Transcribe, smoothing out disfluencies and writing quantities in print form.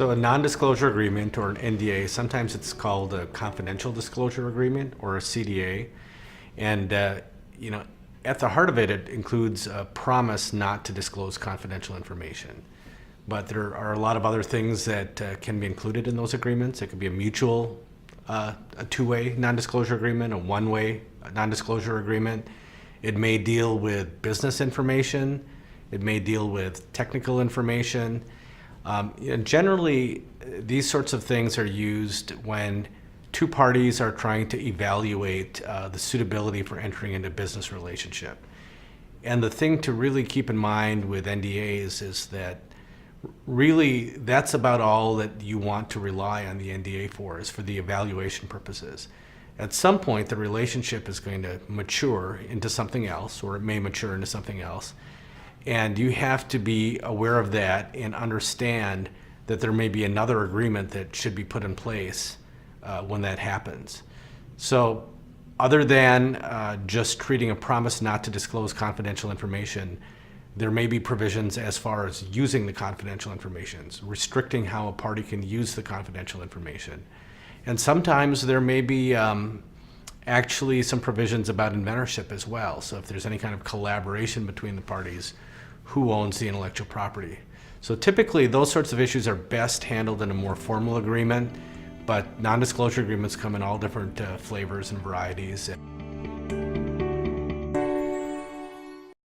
So a non-disclosure agreement, or an NDA, sometimes it's called a confidential disclosure agreement or a CDA. And at the heart of it, it includes a promise not to disclose confidential information. But there are a lot of other things that can be included in those agreements. It could be a mutual, a two-way non-disclosure agreement, a one-way non-disclosure agreement. It may deal with business information. It may deal with technical information. And generally, these sorts of things are used when two parties are trying to evaluate the suitability for entering into a business relationship. And the thing to really keep in mind with NDAs is that really that's about all that you want to rely on the NDA for, is for the evaluation purposes. At some point, the relationship is going to mature into something else, or it may mature into something else. And you have to be aware of that and understand that there may be another agreement that should be put in place when that happens. So other than just treating a promise not to disclose confidential information, there may be provisions as far as using the confidential information, restricting how a party can use the confidential information. And sometimes there may be actually some provisions about inventorship as well. So if there's any kind of collaboration between the parties, who owns the intellectual property? So typically those sorts of issues are best handled in a more formal agreement, but non-disclosure agreements come in all different flavors and varieties.